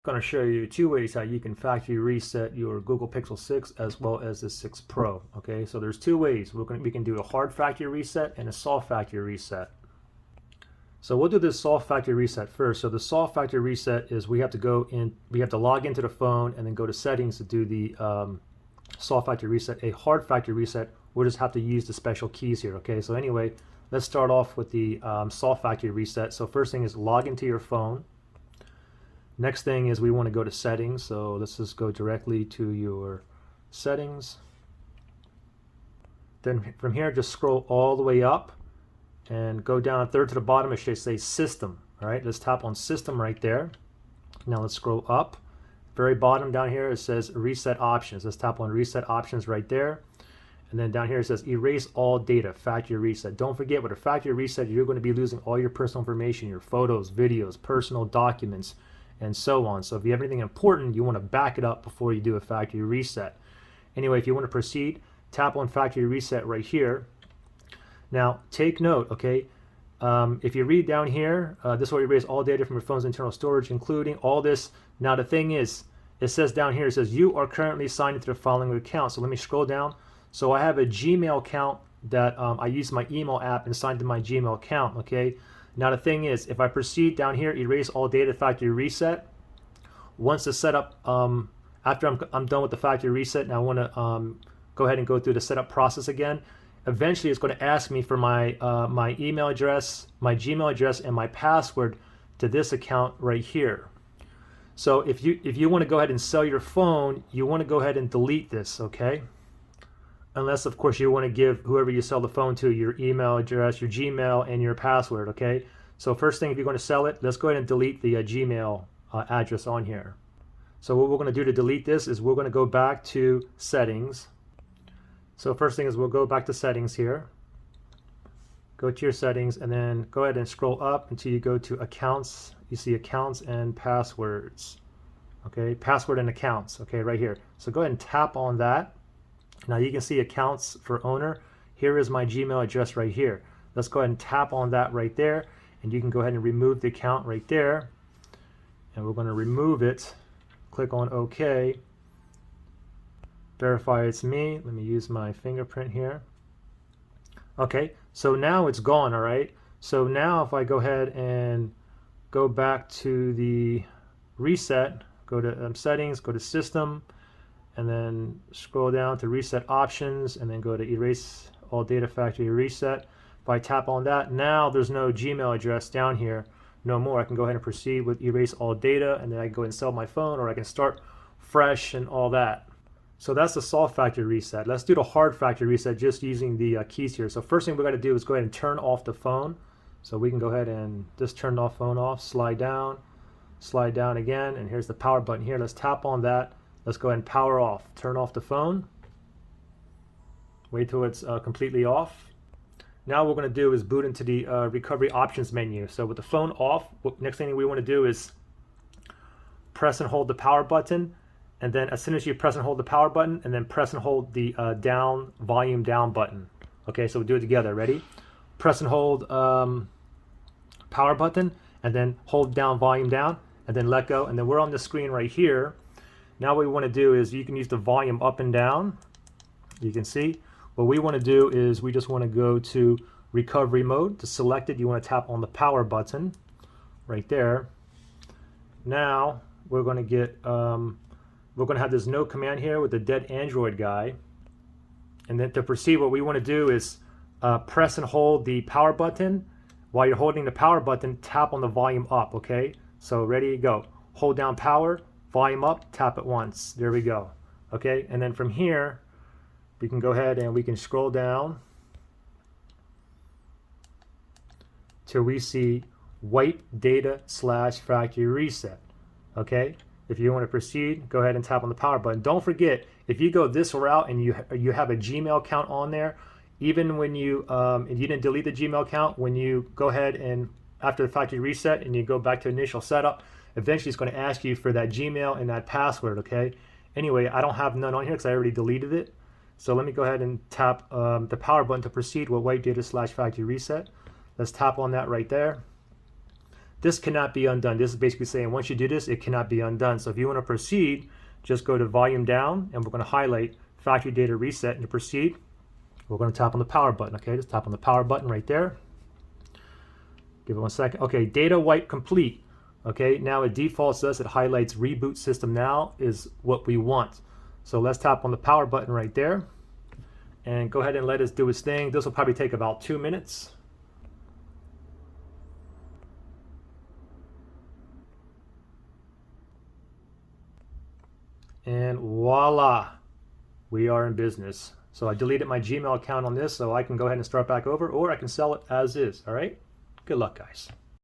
Going to show you two ways how you can factory reset your Google Pixel 6 as well as the 6 Pro. Okay, so there's two ways. We can do a hard factory reset and a soft factory reset. So we'll do this soft factory reset first. So the soft factory reset is we have to log into the phone and then go to settings to do the soft factory reset. A hard factory reset, we'll just have to use the special keys here. Okay, so anyway, let's start off with the soft factory reset. So first thing is log into your phone. Next thing is we want to go to settings, so let's just go directly to your settings. Then from here, just scroll all the way up and go down third to the bottom. It should say system. All right, let's tap on system right there. Now let's scroll up. Very bottom down here, it says reset options. Let's tap on reset options right there. And then down here it says erase all data, factory reset. Don't forget, with a factory reset, you're going to be losing all your personal information, your photos, videos, personal documents, and so on. So if you have anything important, you want to back it up before you do a factory reset. Anyway, if you want to proceed, tap on factory reset right here. Now take note, okay, if you read down here, this will erase all data from your phone's internal storage, including all this. Now the thing is, it says down here, it says you are currently signed into the following account. So let me scroll down. So I have a Gmail account that I use my email app and signed to my Gmail account, okay? Now the thing is, if I proceed down here, erase all data, factory reset, once the setup, after I'm done with the factory reset and I want to go ahead and go through the setup process again, eventually it's going to ask me for my my email address, my Gmail address, and my password to this account right here. So if you want to go ahead and sell your phone, you want to go ahead and delete this, okay? Unless, of course, you want to give whoever you sell the phone to your email address, your Gmail, and your password, okay? So first thing, if you're going to sell it, let's go ahead and delete the Gmail address on here. So what we're going to do to delete this is we're going to go back to settings. So first thing is we'll go back to settings here. Go to your settings and then go ahead and scroll up until you go to accounts. You see accounts and passwords. Okay, password and accounts, okay, right here. So go ahead and tap on that. Now you can see accounts for owner. Here is my Gmail address right here. Let's go ahead and tap on that right there, and you can go ahead and remove the account right there. And we're going to remove it. Click on OK. Verify it's me. Let me use my fingerprint here. Okay, so now it's gone, all right? So now if I go ahead and go back to the reset, go to settings, go to system, and then scroll down to reset options and then go to erase all data, factory reset. If I tap on that, now there's no Gmail address down here no more. I can go ahead and proceed with erase all data, and then I can go ahead and sell my phone, or I can start fresh and all that. So that's the soft factory reset. Let's do the hard factory reset just using the keys here. So first thing we're going to do is go ahead and turn off the phone. So we can go ahead and just turn the phone off, slide down again, and here's the power button here. Let's tap on that. Let's go ahead and power off. Turn off the phone. Wait till it's completely off. Now what we're going to do is boot into the recovery options menu. So with the phone off, next thing we want to do is press and hold the power button. And then as soon as you press and hold the power button, and then press and hold the volume down button. Okay, so we'll do it together. Ready? Press and hold power button, and then hold down volume down, and then let go. And then we're on the screen right here. Now what we want to do is you can use the volume up and down. You can see what we want to do is we just want to go to recovery mode. To select it, you want to tap on the power button right there. Now we're going to get we're going to have this no command here with the dead Android guy. And then to proceed, what we want to do is press and hold the power button. While you're holding the power button, tap on the volume up, okay? So ready, go. Hold down power, volume up, tap it once. There we go. Okay, and then from here, we can go ahead and we can scroll down till we see wipe data / factory reset. Okay, if you want to proceed, go ahead and tap on the power button. Don't forget, if you go this route and you have a Gmail account on there, even when you didn't delete the Gmail account, when you go ahead and after the factory reset and you go back to initial setup, eventually it's going to ask you for that Gmail and that password, okay? Anyway, I don't have none on here because I already deleted it. So let me go ahead and tap the power button to proceed with wipe data / factory reset. Let's tap on that right there. this cannot be undone. This is basically saying once you do this, it cannot be undone. So if you want to proceed, just go to volume down, and we're going to highlight factory data reset. And to proceed, we're going to tap on the power button. Okay, just tap on the power button right there. Give it 1 second. Okay, data wipe complete. Okay, now it defaults us. It highlights reboot system now is what we want. So let's tap on the power button right there and go ahead and let us do its thing. This will probably take about 2 minutes. And voila, we are in business. So I deleted my Gmail account on this, so I can go ahead and start back over, or I can sell it as is. All right, good luck, guys.